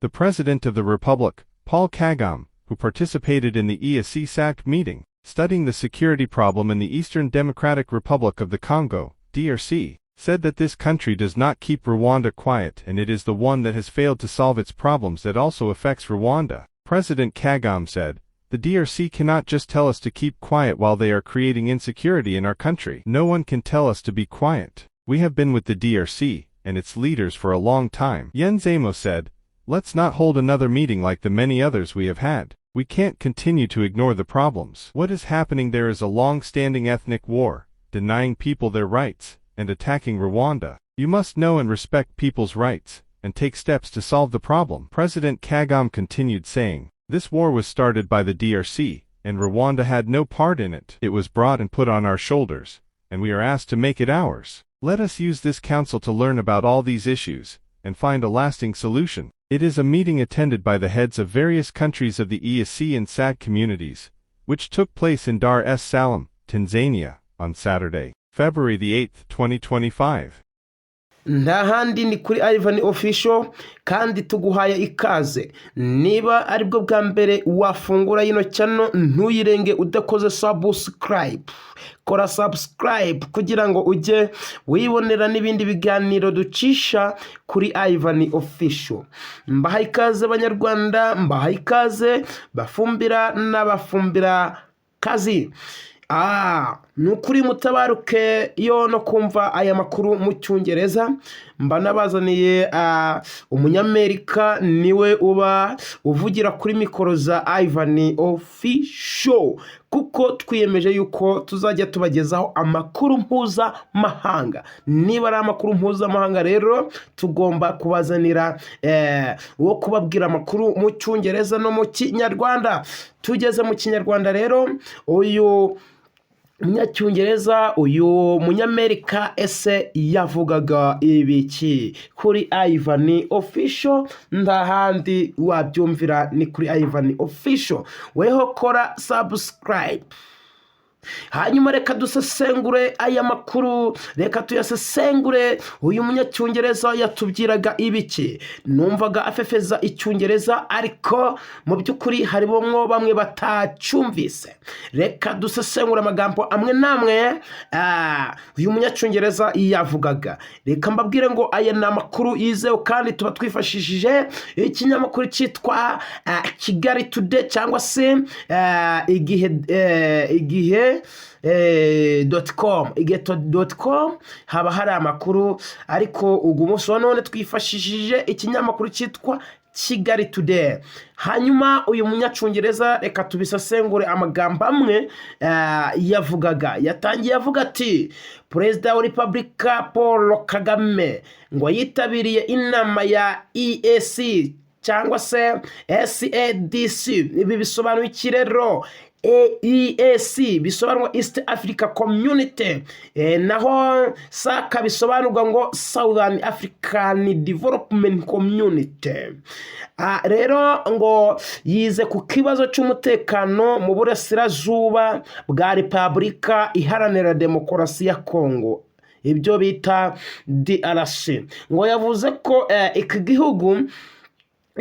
The President of the Republic, Paul Kagame, who participated in the EAC SAC meeting, studying the security problem in the Eastern Democratic Republic of the Congo, DRC, said that this country does not keep Rwanda quiet and it is the one that has failed to solve its problems that also affects Rwanda. President Kagame said, "The DRC cannot just tell us to keep quiet while they are creating insecurity in our country. No one can tell us to be quiet. We have been with the DRC and its leaders for a long time." Yenzemo said, "Let's not hold another meeting like the many others we have had. We can't continue to ignore the problems. What is happening there is a long-standing ethnic war, denying people their rights, and attacking Rwanda. You must know and respect people's rights, and take steps to solve the problem." President Kagame continued saying, "This war was started by the DRC, and Rwanda had no part in it. It was brought and put on our shoulders, and we are asked to make it ours. Let us use this council to learn about all these issues, and find a lasting solution." It is a meeting attended by the heads of various countries of the EAC and SADC communities, which took place in Dar es Salaam, Tanzania, on Saturday, February the 8th, 2025. Ntahandi ni kuri Ivan Official kandi tuguhaye ikaze. Niba ari bwo bwa mbere wafungura yino channel ntuyirenge udakoze subscribe. Kora subscribe kugira ngo ujye wibonera n'ibindi biganiro ducisha kuri Ivan Official. Mbahaye ikaze Abanyarwanda, mbahaye ikaze bafumbira n'abafumbira kazi. Nukuri mutabaruke yo no kumva aya makuru mu Cyongereza. Mba nabazaniye umunyamerika niwe uba uvugira kuri mikoro za Ivan Official, kuko twiyemeje yuko tuzajya tubagezaho amakuru mpuzamahanga. Niba ari amakuru mpuzamahanga rero tugomba kubazanira wo kubabwira amakuru mu Cyongereza no mu Kinyarwanda. Tugeze mu Kinyarwanda rero, uyu Munyacyongereza, uyu Munyamerika ese yavugaga ibiki kuri Ivan Official? Ndahandi wabyumvira ni kuri Ivan Official. Weho kora subscribe. Hanyuma reka dusesengure aya makuru, reka tuyasesengure. Uyu Munyacyongereza yatubwiraga ibiki? Numvaga afefeza Icyongereza ariko mu byukuri harimo bamwe batacyumvise. Reka dusesengure amagambo amwe namwe uyu Munyacyongereza yavugaga. Reka mbabwire ngo aya ni amakuru yizewe kandi tuba twifashishije ikinyamakuru cyitwa Kigali Today cyangwa se igihe.com haba hari amakuru, ariko ugu munsi wa none twifashishije ikinyamakuru cyitwa Kigali Today. Hanyuma uyu Munyacyongereza reka tubisesengure amagambo amwe yavugaga. Yatangiye avuga ati, Perezida wa Repubulika Paul Kagame ngo yitabiriye inama ya EAC cyangwa se SADC. Ibi bisobanuye iki rero? EAC bisobanurwa East Africa Community, naho SACA bisobanurwa ngo Southern African Development Community. Rero ngo yize ku kibazo cy'umutekano mu burasirazuba bwa Repubulika Iharanira Demokarasi ya Kongo, ibyo bita DRC. Ngo yavuze ko iki gihugu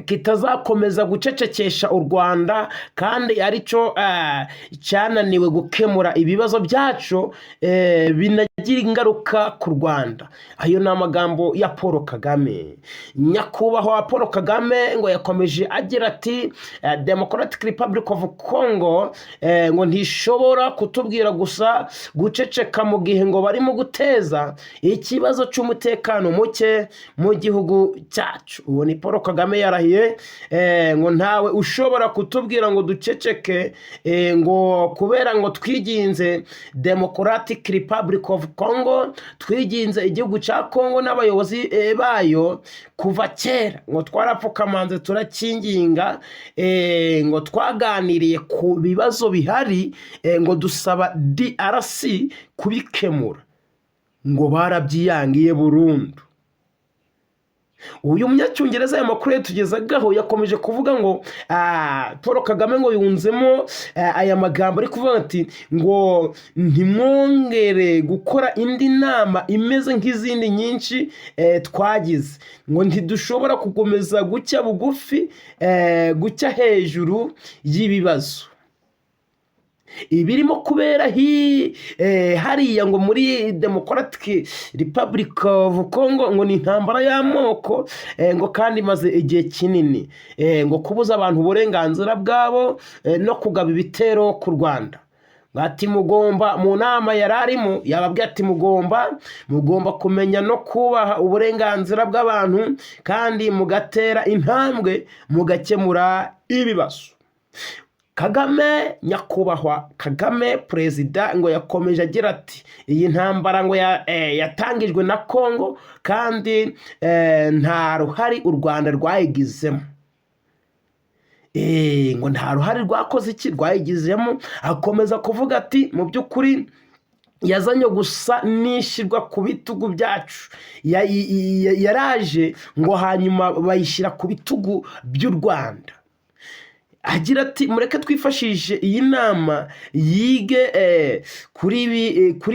kitazakomeza gucecekesha u Rwanda kandi aricyo cyananiwe gukemura ibibazo byacu binagira ingaruka ku Rwanda. Ayo ni amagambo ya Paul Kagame. Nyakubahwa Paul Kagame ngo yakomeje agira ati, Democratic Republic of Congo ngo ntishobora kutubwira gusa guceceka mu gihe ngo barimo guteza ikibazo cy'umutekano muke mu gihugu cyacu. Uwo ni Paul Kagame ngo ntawe ushobora kutubwira ngo duceceke ngo kubera ngo twiginze Democratic Republic of Congo, twiginze igihugu cya Congo n'abayobozi bayo kuva kera. Ngo twarapfukamanze turakinginga, ngo twaganiriye ku bibazo bihari, ngo dusaba DRC kubikemura, ngo barabyiyangiye burundu. uyu munyacyongereza aya makuru yatugezagaho yakomeje kuvuga ngo Paul Kagame ngo yunzemo aya magambo ari kuvuga ati ngo ntimwongere gukora indi nama imeze nk'izindi nyinshi twagize, ngo ntidushobora gukomeza gucya bugufi gucya hejuru y'ibibazo ibirimo kubera hariya ngo muri Democratic Republic of Congo, ngo ni intambara y'amoko ngo kandi imaze igihe kinini, ngo kubuza abantu uburenganzira bwabo no kugaba ibitero ku Rwanda. Ati mugomba mu nama yararimo yababwiye ati mugomba kumenya no kubaha uburenganzira bw'abantu kandi mugatera intambwe mugakemura ibibazo. Kagame, nyakubahwa Kagame perezida, ngo yakomeje agira ati iyi ntambara ngo yatangijwe na Congo kandi nta ruhari u Rwanda rwayigizemo. Ngo nta ruhari rwakoze iki rwayigizemo. Akomeza kuvuga ati mu by'ukuri yazanye gusa nishyirwa ku bitugu byacu, yaraje ngo hanyuma bayishyira ku bitugu by'u Rwanda. Agira ati mureke twifashishe iyi nama yige kuri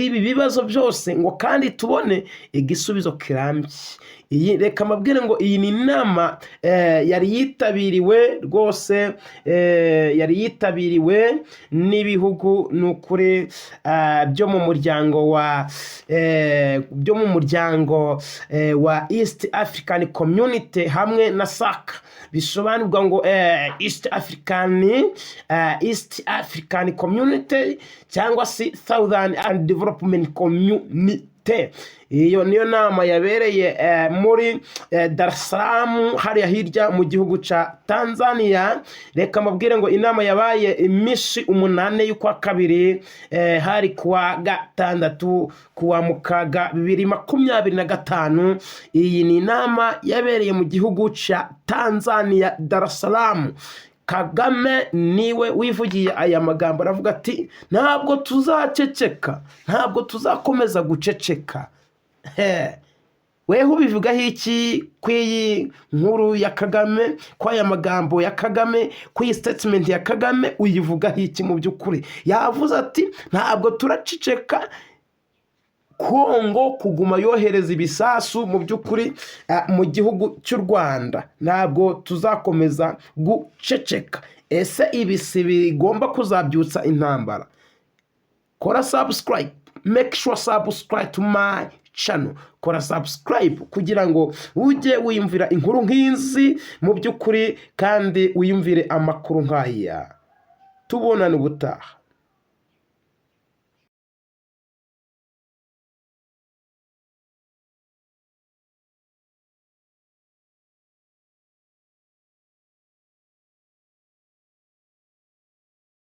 ibi bibazo byose ngo kandi tubone igisubizo kirambye. Reka mabwire ngo iyi ni inama yari yitabiriwe rwose, yari yitabiriwe n'ibihugu n'ukuri byo mu muryango wa East African Community hamwe na SAC, bisobanurwa ngo East African Community cyangwa se Southern and Development Community. Iyo niyo nama yabereye muri Dar es Salaam hariya hirya mu gihugu ca Tanzania. Reka mabwire ngo inama yabaye iminsi 8 y'ukwa kabiri, hari kuwa gatandatu kuwa Mukaga 2025. Iyi ni inama yabereye mu gihugu ca Tanzania, Dar es Salaam. Kagame niwe wivugiye aya magambo, aravuga ati ntabwo tuzaceceka, ntabwo tuzakomeza guceceka. Weho ubivugaho iki kw'iyi nkuru ya Kagame, kw'aya magambo ya Kagame, kw'iyi statement ya Kagame uyivugaho iki mu by'ukuri? Yavuze ati ntabwo turaceceka, Kongo kuguma yohereza ibisasu mu by'ukuri mu gihugu cy'u Rwanda, ntabwo tuzakomeza guceceka. Ese ibi si bigomba kuzabyutsa intambara? Kora subscribe, make sure subscribe to my channel, kora subscribe kugira ngo ujye wiyumvira inkuru nk'izi mu by'ukuri kandi wiyumvire amakuru nk'aya. Tubonane ubutaha.